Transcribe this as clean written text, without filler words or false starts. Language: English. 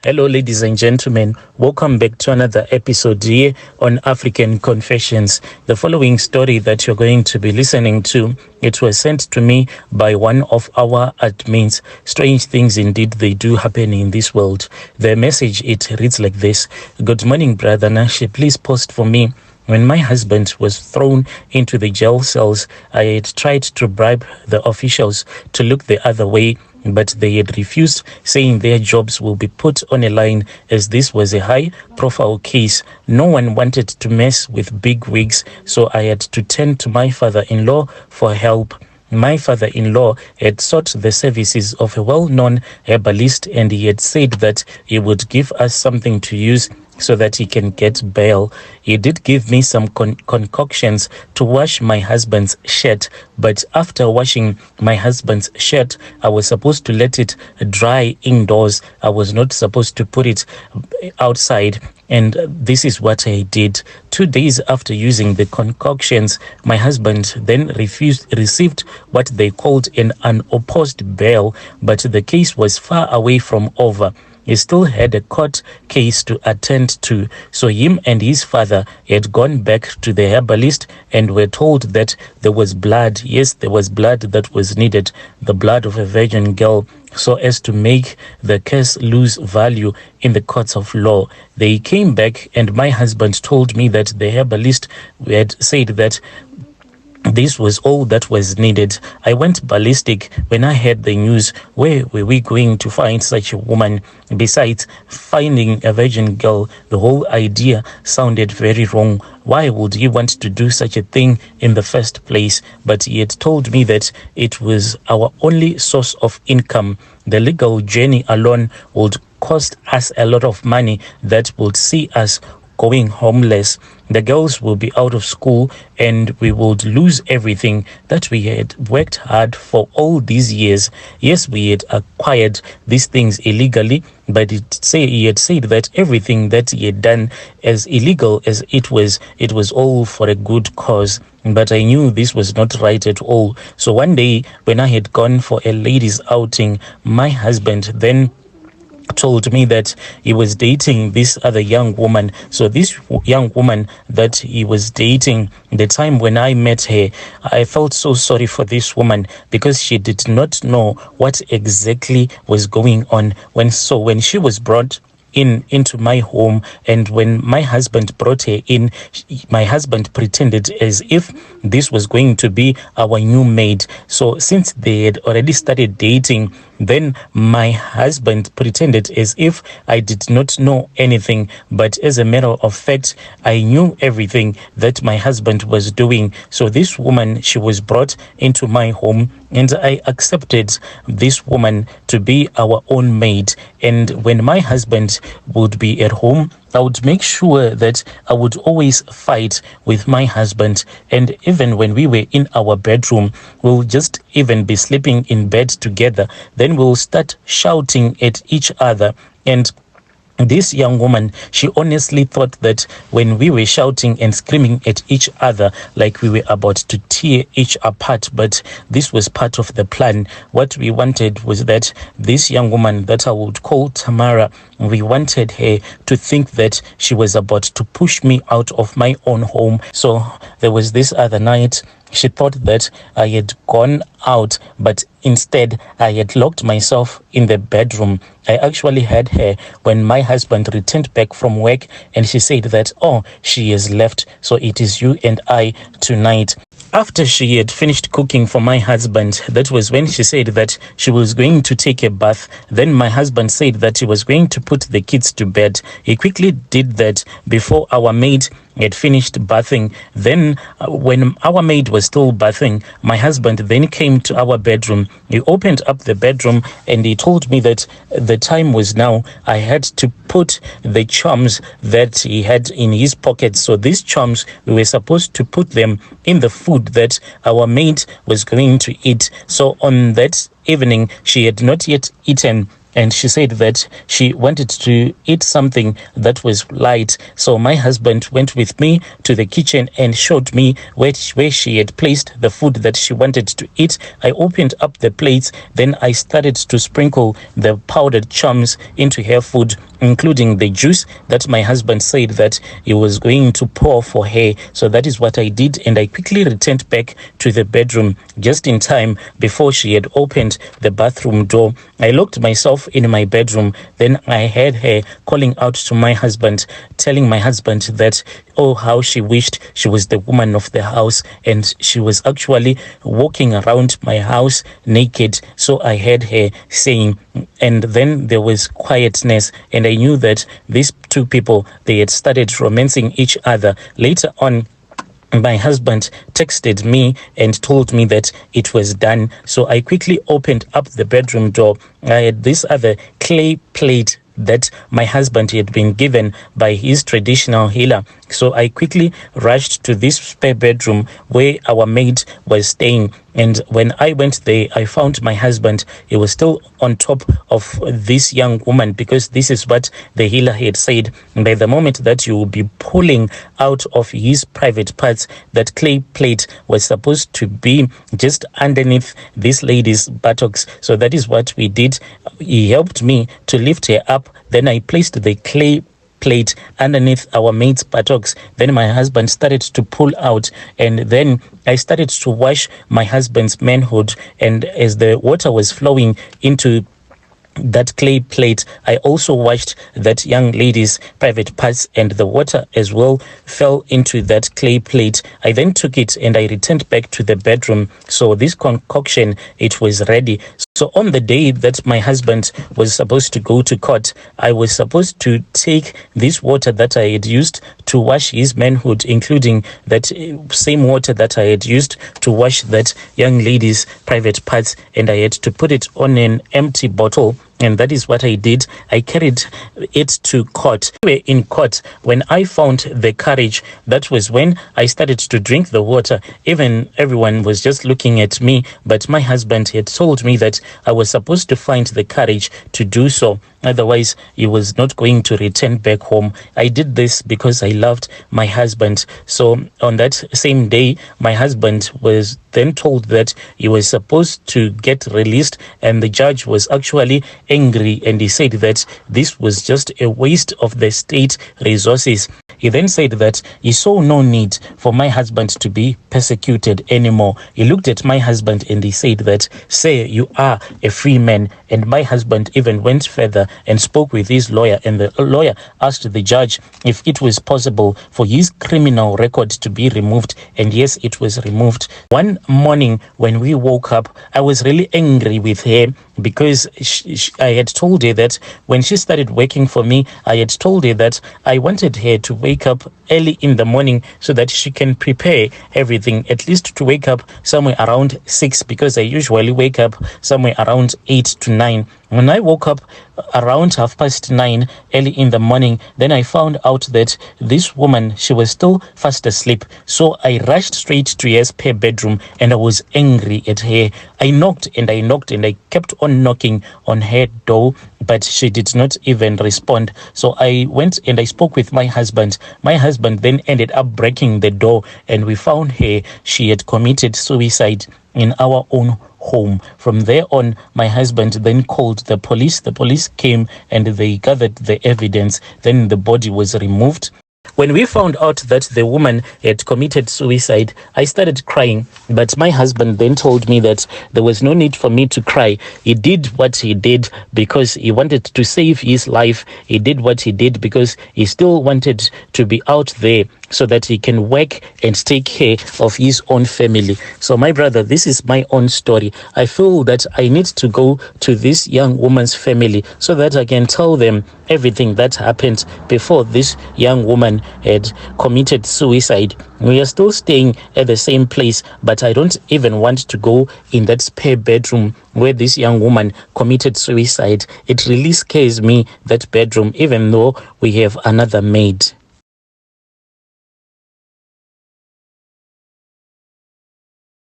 Hello, ladies and gentlemen. Welcome back to another episode here on African Confessions. The following story that you're going to be listening to, it was sent to me by one of our admins. Strange things indeed they do happen in this world. The message, it reads like this. Good morning, Brother Nashi. Please post for me. When my husband was thrown into the jail cells, I had tried to bribe the officials to look the other way, but they had refused, saying their jobs will be put on a line as this was a high-profile case. No one wanted to mess with big wigs, so I had to turn to my father-in-law for help. My father-in-law had sought the services of a well-known herbalist, and he had said that he would give us something to use so that he can get bail. He did give me some concoctions to wash my husband's shirt, but after washing my husband's shirt, I was supposed to let it dry indoors. I was not supposed to put it outside, and this is what I did. 2 days after using the concoctions, my husband then received what they called an unopposed bail, but the case was far away from over. He still had a court case to attend to, so him and his father had gone back to the herbalist and were told that there was blood. Yes, there was blood that was needed, the blood of a virgin girl, so as to make the case lose value in the courts of law. They came back and my husband told me that the herbalist had said that this was all that was needed. I went ballistic when I heard the news. Where were we going to find such a woman? Besides finding a virgin girl, the whole idea sounded very wrong. Why would he want to do such a thing in the first place? But he had told me that it was our only source of income. The legal journey alone would cost us a lot of money that would see us going homeless. The girls will be out of school and we would lose everything that we had worked hard for all these years. Yes, we had acquired these things illegally, but he had said that everything that he had done, as illegal as it was all for a good cause. But I knew this was not right at all. So one day when I had gone for a ladies' outing, my husband then told me that he was dating this other young woman. So this young woman that he was dating, the time when I met her, I felt so sorry for this woman because she did not know what exactly was going on. When she was brought into my home, and when my husband brought her in, my husband pretended as if this was going to be our new maid. So since they had already started dating, then my husband pretended as if I did not know anything, but as a matter of fact, I knew everything that my husband was doing. So this woman, she was brought into my home, and I accepted this woman to be our own maid. And when my husband would be at home, I would make sure that I would always fight with my husband. And even when we were in our bedroom, we'll just even be sleeping in bed together. Then we'll start shouting at each other. And this young woman, she honestly thought that when we were shouting and screaming at each other like we were about to tear each apart, but this was part of the plan. What we wanted was that this young woman that I would call Tamara, we wanted her to think that she was about to push me out of my own home. So there was this other night, she thought that I had gone out, but instead I had locked myself in the bedroom. I actually had her when my husband returned back from work, and she said that, oh, she has left, so it is you and I tonight. After she had finished cooking for my husband, that was when she said that she was going to take a bath. Then my husband said that he was going to put the kids to bed. He quickly did that before our maid had finished bathing. Then when our maid was still bathing, my husband then came to our bedroom. He opened up the bedroom and he told me that the time was now. I had to put the charms that he had in his pocket. So these charms, we were supposed to put them in the food that our maid was going to eat. So on that evening, she had not yet eaten and she said that she wanted to eat something that was light. So my husband went with me to the kitchen and showed me where she had placed the food that she wanted to eat. I opened up the plates, then I started to sprinkle the powdered charms into her food, including the juice that my husband said that he was going to pour for her. So that is what I did, and I quickly returned back to the bedroom just in time before she had opened the bathroom door. I locked myself in my bedroom. Then I heard her calling out to my husband, telling my husband that, oh, how she wished she was the woman of the house, and she was actually walking around my house naked. So I heard her saying, and then there was quietness, and I knew that these two people, they had started romancing each other. Later on, my husband texted me and told me that it was done. So I quickly opened up the bedroom door. I had this other clay plate that my husband had been given by his traditional healer. So I quickly rushed to this spare bedroom where our maid was staying. And when I went there, I found my husband. He was still on top of this young woman, because this is what the healer had said. By the moment that you will be pulling out of his private parts, that clay plate was supposed to be just underneath this lady's buttocks. So that is what we did. He helped me to lift her up. Then I placed the clay plate underneath our maid's buttocks. Then my husband started to pull out, and then I started to wash my husband's manhood. And as the water was flowing into that clay plate, I also washed that young lady's private parts, and the water as well fell into that clay plate. I then took it and I returned back to the bedroom. So this concoction, it was ready. So on the day that my husband was supposed to go to court, I was supposed to take this water that I had used to wash his manhood, including that same water that I had used to wash that young lady's private parts, and I had to put it on an empty bottle. And that is what I did. I carried it to court. In court, when I found the courage, that was when I started to drink the water. Even everyone was just looking at me, but my husband had told me that I was supposed to find the courage to do so. Otherwise, he was not going to return back home. I did this because I loved my husband. So on that same day, my husband was then told that he was supposed to get released, and the judge was actually angry, and he said that this was just a waste of the state resources. He then said that he saw no need for my husband to be persecuted anymore. He looked at my husband and he said that, "Say, you are a free man." And my husband even went further and spoke with his lawyer, and the lawyer asked the judge if it was possible for his criminal record to be removed, and yes, it was removed. One morning when we woke up, I was really angry with her, because I had told her that when she started working for me, I had told her that I wanted her to wake up early in the morning so that she can prepare everything, at least to wake up somewhere around 6, because I usually wake up somewhere around 8 to 9. When I woke up around 9:30 early in the morning, then I found out that this woman, she was still fast asleep. So I rushed straight to her spare bedroom, and I was angry at her. I knocked and I knocked and I kept on knocking on her door, but she did not even respond. So I went and I spoke with my husband. My husband then ended up breaking the door, and we found her. She had committed suicide in our own home. From there on, my husband then called the police. The police came and they gathered the evidence. Then the body was removed. When we found out that the woman had committed suicide, I started crying, but my husband then told me that there was no need for me to cry. He did what he did because he wanted to save his life. He did what he did because he still wanted to be out there so that he can work and take care of his own family. So my brother, this is my own story. I feel that I need to go to this young woman's family so that I can tell them everything that happened before this young woman had committed suicide. We are still staying at the same place, but I don't even want to go in that spare bedroom where this young woman committed suicide. It really scares me, that bedroom, even though we have another maid.